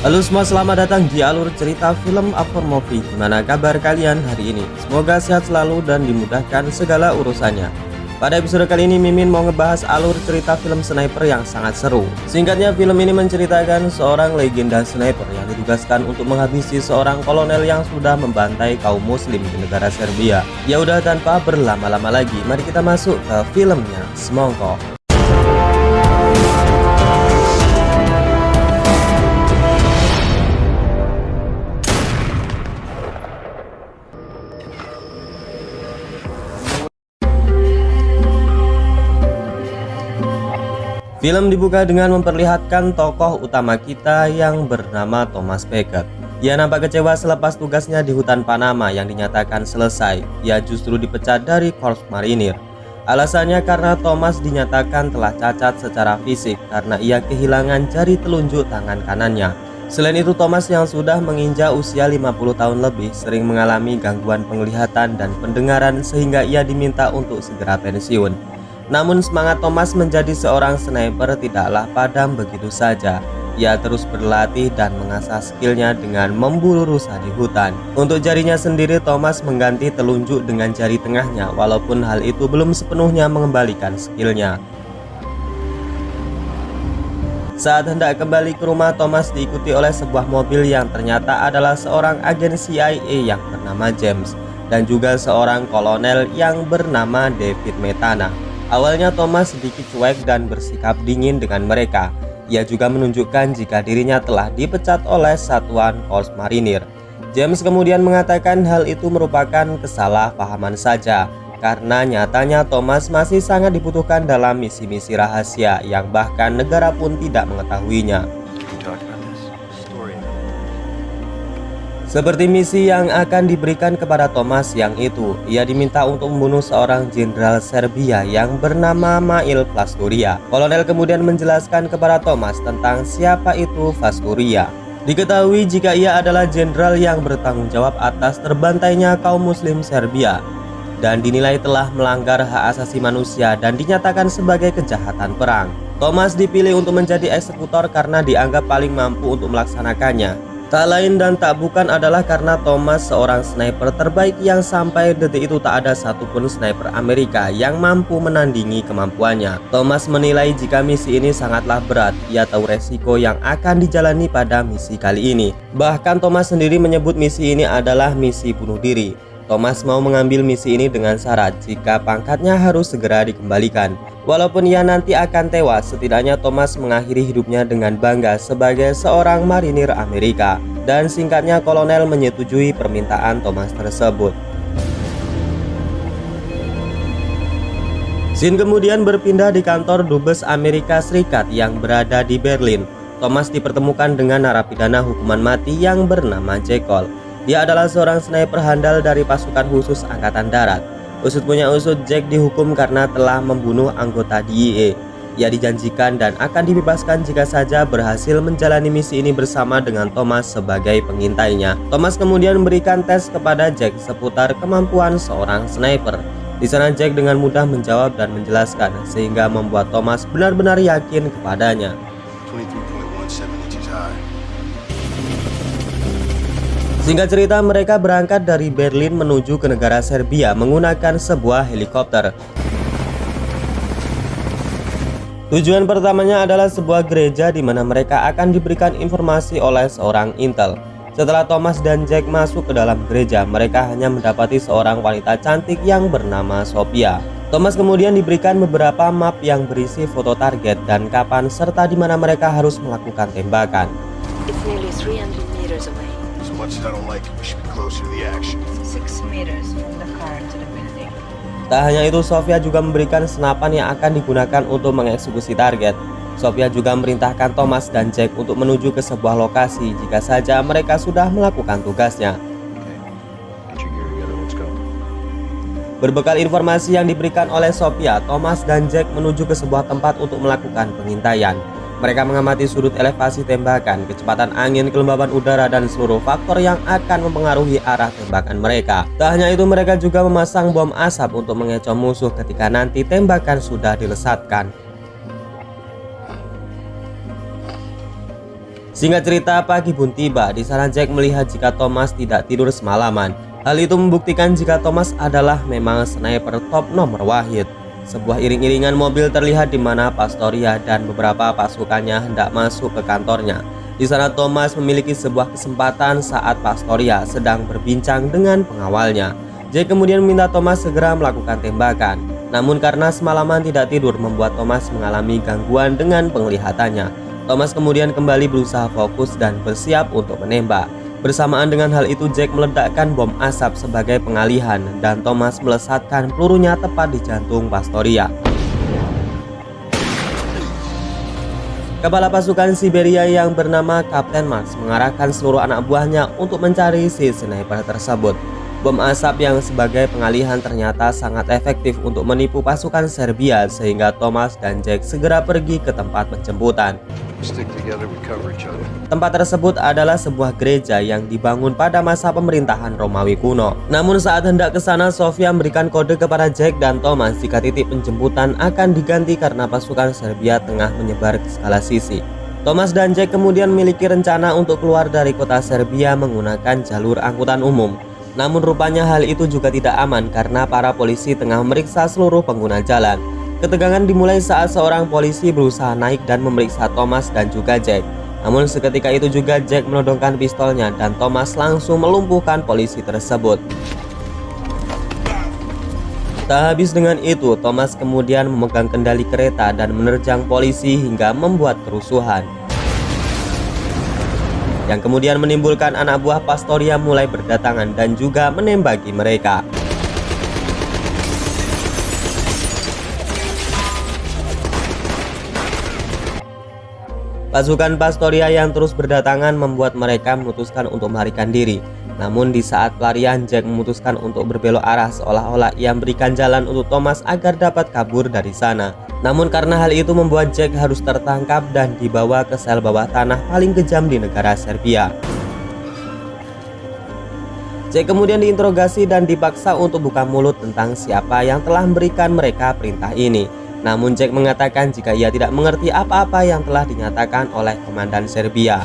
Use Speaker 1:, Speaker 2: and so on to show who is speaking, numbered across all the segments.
Speaker 1: Halo semua, selamat datang di alur cerita film After Movie. Gimana kabar kalian hari ini? Semoga sehat selalu dan dimudahkan segala urusannya. Pada episode kali ini Mimin mau ngebahas alur cerita film sniper yang sangat seru. Singkatnya, film ini menceritakan seorang legenda sniper yang ditugaskan untuk menghabisi seorang kolonel yang sudah membantai kaum muslim di negara Serbia. Ya udah, tanpa berlama-lama lagi, mari kita masuk ke filmnya. Semongko. Film dibuka dengan memperlihatkan tokoh utama kita yang bernama Thomas Becket. Ia nampak kecewa selepas tugasnya di hutan Panama yang dinyatakan selesai. Ia justru dipecat dari Korps Marinir. Alasannya karena Thomas dinyatakan telah cacat secara fisik karena ia kehilangan jari telunjuk tangan kanannya. Selain itu, Thomas yang sudah menginjak usia 50 tahun lebih sering mengalami gangguan penglihatan dan pendengaran sehingga ia diminta untuk segera pensiun. Namun semangat Thomas menjadi seorang sniper tidaklah padam begitu saja. Ia terus berlatih dan mengasah skillnya dengan memburu rusa di hutan. Untuk jarinya sendiri, Thomas mengganti telunjuk dengan jari tengahnya, walaupun hal itu belum sepenuhnya mengembalikan skillnya. Saat hendak kembali ke rumah, Thomas diikuti oleh sebuah mobil yang ternyata adalah seorang agen CIA yang bernama James dan juga seorang kolonel yang bernama David Metana. Awalnya Thomas sedikit cuek dan bersikap dingin dengan mereka. Ia juga menunjukkan jika dirinya telah dipecat oleh satuan Korps Marinir. James kemudian mengatakan hal itu merupakan kesalahpahaman saja, karena nyatanya Thomas masih sangat dibutuhkan dalam misi-misi rahasia yang bahkan negara pun tidak mengetahuinya. Seperti misi yang akan diberikan kepada Thomas yang itu, ia diminta untuk membunuh seorang jenderal Serbia yang bernama Mail Vlasturia. Kolonel kemudian menjelaskan kepada Thomas tentang siapa itu Vlasturia. Diketahui jika ia adalah jenderal yang bertanggung jawab atas terbantainya kaum muslim Serbia dan dinilai telah melanggar hak asasi manusia dan dinyatakan sebagai kejahatan perang. Thomas dipilih untuk menjadi eksekutor karena dianggap paling mampu untuk melaksanakannya. Tak lain dan tak bukan adalah karena Thomas seorang sniper terbaik yang sampai detik itu tak ada satupun sniper Amerika yang mampu menandingi kemampuannya. Thomas menilai jika misi ini sangatlah berat. Ia tahu resiko yang akan dijalani pada misi kali ini. Bahkan Thomas sendiri menyebut misi ini adalah misi bunuh diri. Thomas mau mengambil misi ini dengan syarat jika pangkatnya harus segera dikembalikan. Walaupun ia nanti akan tewas, setidaknya Thomas mengakhiri hidupnya dengan bangga sebagai seorang marinir Amerika. Dan singkatnya, kolonel menyetujui permintaan Thomas tersebut. Scene kemudian berpindah di kantor Dubes Amerika Serikat yang berada di Berlin. Thomas dipertemukan dengan narapidana hukuman mati yang bernama Jack Cole. Dia adalah seorang sniper handal dari pasukan khusus Angkatan Darat. Usut punya usut, Jack dihukum karena telah membunuh anggota DIA. Ia dijanjikan dan akan dibebaskan jika saja berhasil menjalani misi ini bersama dengan Thomas sebagai pengintainya. Thomas kemudian memberikan tes kepada Jack seputar kemampuan seorang sniper. Di sana Jack dengan mudah menjawab dan menjelaskan sehingga membuat Thomas benar-benar yakin kepadanya. Singkat cerita, mereka berangkat dari Berlin menuju ke negara Serbia menggunakan sebuah helikopter. Tujuan pertamanya adalah sebuah gereja di mana mereka akan diberikan informasi oleh seorang intel. Setelah Thomas dan Jack masuk ke dalam gereja, mereka hanya mendapati seorang wanita cantik yang bernama Sophia. Thomas kemudian diberikan beberapa map yang berisi foto target dan kapan serta di mana mereka harus melakukan tembakan.
Speaker 2: It's nearly 300 meters away.
Speaker 3: As much as I don't like it, we should be closer to the action.
Speaker 2: 6 meters from the car to the building.
Speaker 1: Tak hanya itu, Sofia juga memberikan senapan yang akan digunakan untuk mengeksekusi target. Sofia juga memerintahkan Thomas dan Jack untuk menuju ke sebuah lokasi jika saja mereka sudah melakukan tugasnya. Berbekal informasi yang diberikan oleh Sofia, Thomas dan Jack menuju ke sebuah tempat untuk melakukan pengintaian. Mereka mengamati sudut elevasi tembakan, kecepatan angin, kelembaban udara, dan seluruh faktor yang akan mempengaruhi arah tembakan mereka. Tak hanya itu, mereka juga memasang bom asap untuk mengecoh musuh ketika nanti tembakan sudah dilesatkan. Singkat cerita, pagi pun tiba. Di sana Jack melihat jika Thomas tidak tidur semalaman. Hal itu membuktikan jika Thomas adalah memang sniper top nomor wahid. Sebuah iring-iringan mobil terlihat di mana Pastoria dan beberapa pasukannya hendak masuk ke kantornya. Di sana Thomas memiliki sebuah kesempatan saat Pastoria sedang berbincang dengan pengawalnya. Jack kemudian meminta Thomas segera melakukan tembakan. Namun karena semalaman tidak tidur membuat Thomas mengalami gangguan dengan penglihatannya. Thomas kemudian kembali berusaha fokus dan bersiap untuk menembak. Bersamaan dengan hal itu Jack meledakkan bom asap sebagai pengalihan dan Thomas melesatkan pelurunya tepat di jantung Pastoria. Kepala pasukan Siberia yang bernama Kapten Max mengarahkan seluruh anak buahnya untuk mencari si sniper tersebut. Bom asap yang sebagai pengalihan ternyata sangat efektif untuk menipu pasukan Serbia sehingga Thomas dan Jack segera pergi ke tempat penjemputan. Tempat tersebut adalah sebuah gereja yang dibangun pada masa pemerintahan Romawi kuno. Namun saat hendak ke sana, Sofia memberikan kode kepada Jack dan Thomas jika titik penjemputan akan diganti karena pasukan Serbia tengah menyebar ke segala sisi. Thomas dan Jack kemudian memiliki rencana untuk keluar dari kota Serbia menggunakan jalur angkutan umum. Namun rupanya hal itu juga tidak aman karena para polisi tengah memeriksa seluruh pengguna jalan. Ketegangan dimulai saat seorang polisi berusaha naik dan memeriksa Thomas dan juga Jack. Namun seketika itu juga Jack menodongkan pistolnya dan Thomas langsung melumpuhkan polisi tersebut. Tak habis dengan itu, Thomas kemudian memegang kendali kereta dan menerjang polisi hingga membuat kerusuhan, yang kemudian menimbulkan anak buah Pastoria mulai berdatangan dan juga menembaki mereka. Pasukan Pastoria yang terus berdatangan membuat mereka memutuskan untuk melarikan diri. Namun di saat pelarian, Jack memutuskan untuk berbelok arah seolah-olah ia memberikan jalan untuk Thomas agar dapat kabur dari sana. Namun karena hal itu membuat Jack harus tertangkap dan dibawa ke sel bawah tanah paling kejam di negara Serbia. Jack kemudian diinterogasi dan dipaksa untuk buka mulut tentang siapa yang telah memberikan mereka perintah ini. Namun Jack mengatakan jika ia tidak mengerti apa-apa yang telah dinyatakan oleh komandan Serbia.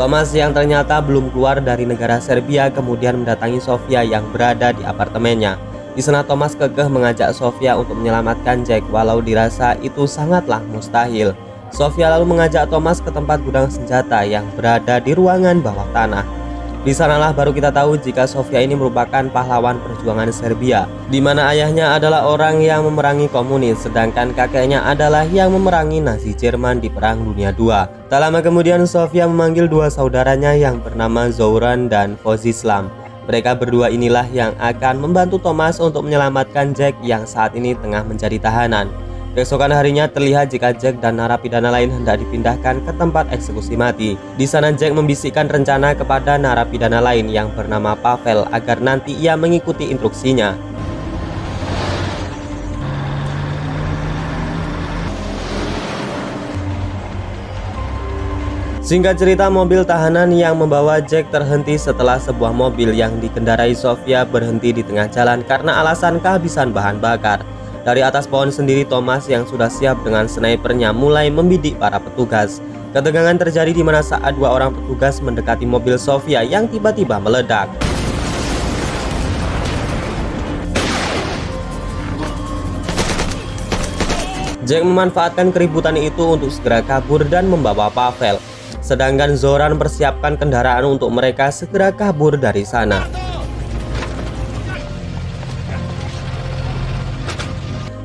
Speaker 1: Thomas yang ternyata belum keluar dari negara Serbia kemudian mendatangi Sofia yang berada di apartemennya. Di sana Thomas kekeh mengajak Sofia untuk menyelamatkan Jack walau dirasa itu sangatlah mustahil. Sofia lalu mengajak Thomas ke tempat gudang senjata yang berada di ruangan bawah tanah. Di sanalah baru kita tahu jika Sofia ini merupakan pahlawan perjuangan Serbia, di mana ayahnya adalah orang yang memerangi komunis, sedangkan kakeknya adalah yang memerangi Nazi Jerman di Perang Dunia II. Tak lama kemudian Sofia memanggil dua saudaranya yang bernama Zoran dan Fozislam. Mereka berdua inilah yang akan membantu Thomas untuk menyelamatkan Jack yang saat ini tengah menjadi tahanan. Keesokan harinya terlihat jika Jack dan narapidana lain hendak dipindahkan ke tempat eksekusi mati. Di sana Jack membisikkan rencana kepada narapidana lain yang bernama Pavel agar nanti ia mengikuti instruksinya. Singkat cerita, mobil tahanan yang membawa Jack terhenti setelah sebuah mobil yang dikendarai Sofia berhenti di tengah jalan karena alasan kehabisan bahan bakar. Dari atas pohon sendiri, Thomas yang sudah siap dengan snipernya mulai membidik para petugas. Ketegangan terjadi di mana saat dua orang petugas mendekati mobil Sofia yang tiba-tiba meledak. Jack memanfaatkan keributan itu untuk segera kabur dan membawa Pavel. Sedangkan Zoran mempersiapkan kendaraan untuk mereka segera kabur dari sana.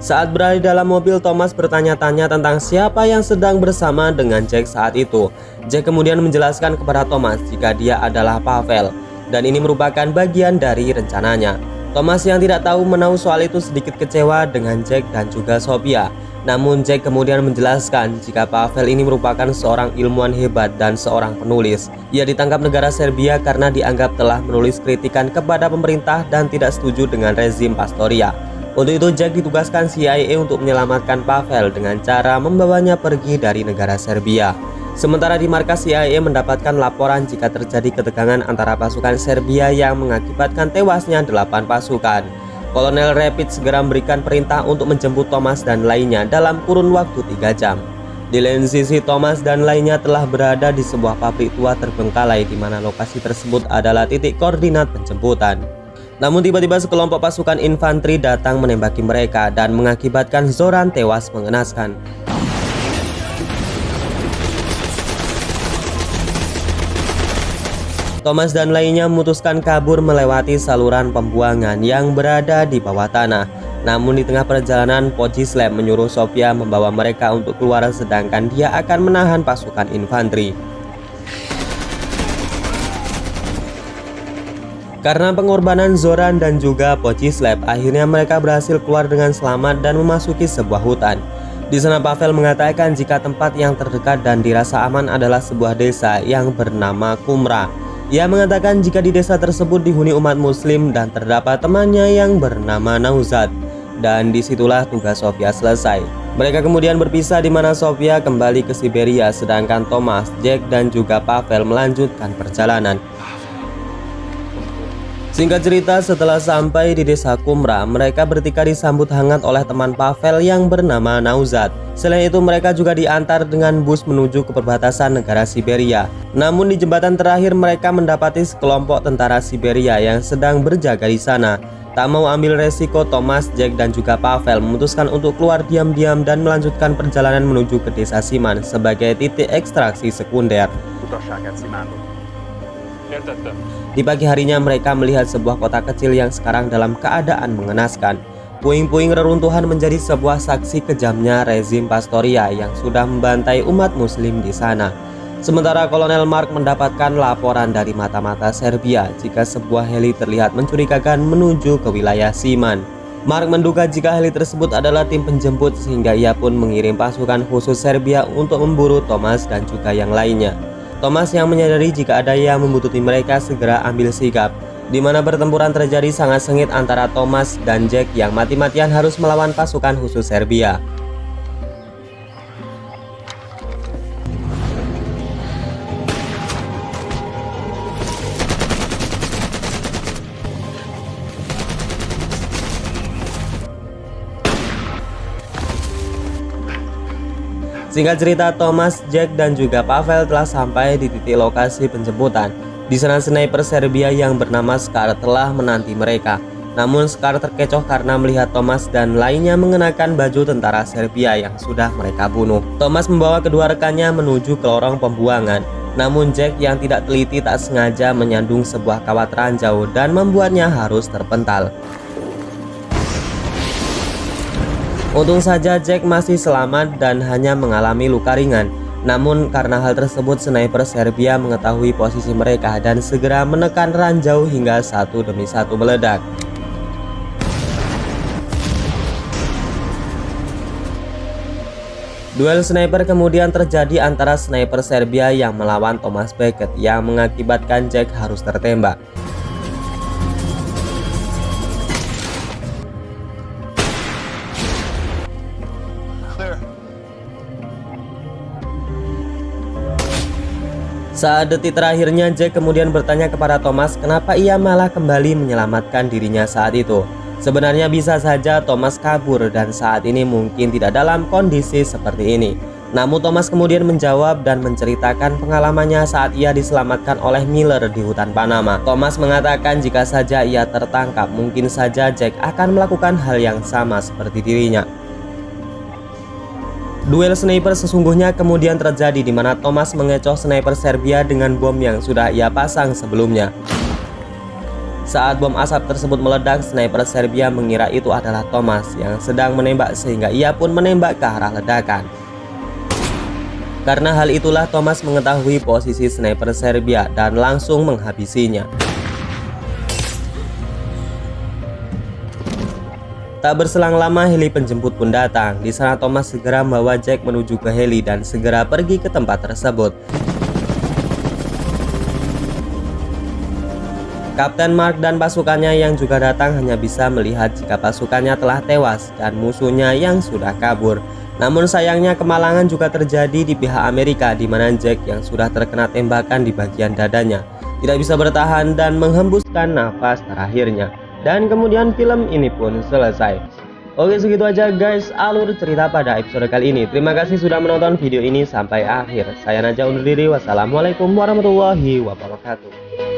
Speaker 1: Saat berada di dalam mobil, Thomas bertanya-tanya tentang siapa yang sedang bersama dengan Jack saat itu. Jack kemudian menjelaskan kepada Thomas jika dia adalah Pavel, dan ini merupakan bagian dari rencananya. Thomas yang tidak tahu menahu soal itu sedikit kecewa dengan Jack dan juga Sofia. Namun Jack kemudian menjelaskan jika Pavel ini merupakan seorang ilmuwan hebat dan seorang penulis. Ia ditangkap negara Serbia karena dianggap telah menulis kritikan kepada pemerintah dan tidak setuju dengan rezim Pastoria. Untuk itu Jack ditugaskan CIA untuk menyelamatkan Pavel dengan cara membawanya pergi dari negara Serbia. Sementara di markas CIA mendapatkan laporan jika terjadi ketegangan antara pasukan Serbia yang mengakibatkan tewasnya 8 pasukan. Kolonel Rapid segera memberikan perintah untuk menjemput Thomas dan lainnya dalam kurun waktu 3 jam. Di lain sisi, Thomas dan lainnya telah berada di sebuah pabrik tua terbengkalai di mana lokasi tersebut adalah titik koordinat penjemputan. Namun tiba-tiba sekelompok pasukan infanteri datang menembaki mereka dan mengakibatkan Zoran tewas mengenaskan. Thomas dan lainnya memutuskan kabur melewati saluran pembuangan yang berada di bawah tanah. Namun di tengah perjalanan, Pojislav menyuruh Sofia membawa mereka untuk keluar sedangkan dia akan menahan pasukan infanteri. Karena pengorbanan Zoran dan juga Pojislav, akhirnya mereka berhasil keluar dengan selamat dan memasuki sebuah hutan. Di sana Pavel mengatakan jika tempat yang terdekat dan dirasa aman adalah sebuah desa yang bernama Kumra. Ia mengatakan jika di desa tersebut dihuni umat muslim dan terdapat temannya yang bernama Nauzad. Dan disitulah tugas Sofia selesai. Mereka kemudian berpisah di mana Sofia kembali ke Siberia sedangkan Thomas, Jack dan juga Pavel melanjutkan perjalanan. Singkat cerita, setelah sampai di desa Kumra, mereka bertiga disambut hangat oleh teman Pavel yang bernama Nauzad. Selain itu mereka juga diantar dengan bus menuju ke perbatasan negara Siberia. Namun di jembatan terakhir mereka mendapati sekelompok tentara Siberia yang sedang berjaga di sana. Tak mau ambil resiko, Thomas, Jack dan juga Pavel memutuskan untuk keluar diam-diam dan melanjutkan perjalanan menuju ke desa Siman sebagai titik ekstraksi sekunder. Di pagi harinya mereka melihat sebuah kota kecil yang sekarang dalam keadaan mengenaskan. Puing-puing reruntuhan menjadi sebuah saksi kejamnya rezim Pastoria yang sudah membantai umat muslim di sana. Sementara Kolonel Mark mendapatkan laporan dari mata-mata Serbia jika sebuah heli terlihat mencurigakan menuju ke wilayah Siman. Mark menduga jika heli tersebut adalah tim penjemput sehingga ia pun mengirim pasukan khusus Serbia untuk memburu Thomas dan juga yang lainnya. Thomas yang menyadari jika ada yang membutuhkan mereka segera ambil sikap, di mana pertempuran terjadi sangat sengit antara Thomas dan Jack yang mati-matian harus melawan pasukan khusus Serbia. Singkat cerita, Thomas, Jack dan juga Pavel telah sampai di titik lokasi penjemputan. Di sana sniper Serbia yang bernama Skar telah menanti mereka. Namun Skar terkecoh karena melihat Thomas dan lainnya mengenakan baju tentara Serbia yang sudah mereka bunuh. Thomas membawa kedua rekannya menuju ke lorong pembuangan. Namun Jack yang tidak teliti tak sengaja menyandung sebuah kawat ranjau dan membuatnya harus terpental. Untung saja Jack masih selamat dan hanya mengalami luka ringan. Namun karena hal tersebut sniper Serbia mengetahui posisi mereka dan segera menekan ranjau hingga satu demi satu meledak. Duel sniper kemudian terjadi antara sniper Serbia yang melawan Thomas Beckett yang mengakibatkan Jack harus tertembak. Saat detik terakhirnya, Jack kemudian bertanya kepada Thomas kenapa ia malah kembali menyelamatkan dirinya saat itu. Sebenarnya bisa saja Thomas kabur dan saat ini mungkin tidak dalam kondisi seperti ini. Namun Thomas kemudian menjawab dan menceritakan pengalamannya saat ia diselamatkan oleh Miller di hutan Panama. Thomas mengatakan jika saja ia tertangkap, mungkin saja Jack akan melakukan hal yang sama seperti dirinya. Duel sniper sesungguhnya kemudian terjadi di mana Thomas mengecoh sniper Serbia dengan bom yang sudah ia pasang sebelumnya. Saat bom asap tersebut meledak, sniper Serbia mengira itu adalah Thomas yang sedang menembak sehingga ia pun menembak ke arah ledakan. Karena hal itulah Thomas mengetahui posisi sniper Serbia dan langsung menghabisinya. Tak berselang lama heli penjemput pun datang. Di sana Thomas segera membawa Jack menuju ke heli dan segera pergi ke tempat tersebut. Kapten Mark dan pasukannya yang juga datang hanya bisa melihat jika pasukannya telah tewas dan musuhnya yang sudah kabur. Namun sayangnya kemalangan juga terjadi di pihak Amerika di mana Jack yang sudah terkena tembakan di bagian dadanya tidak bisa bertahan dan menghembuskan nafas terakhirnya. Dan kemudian film ini pun selesai. Oke, segitu aja guys alur cerita pada episode kali ini. Terima kasih sudah menonton video ini sampai akhir. Saya Naja undur diri. Wassalamualaikum warahmatullahi wabarakatuh.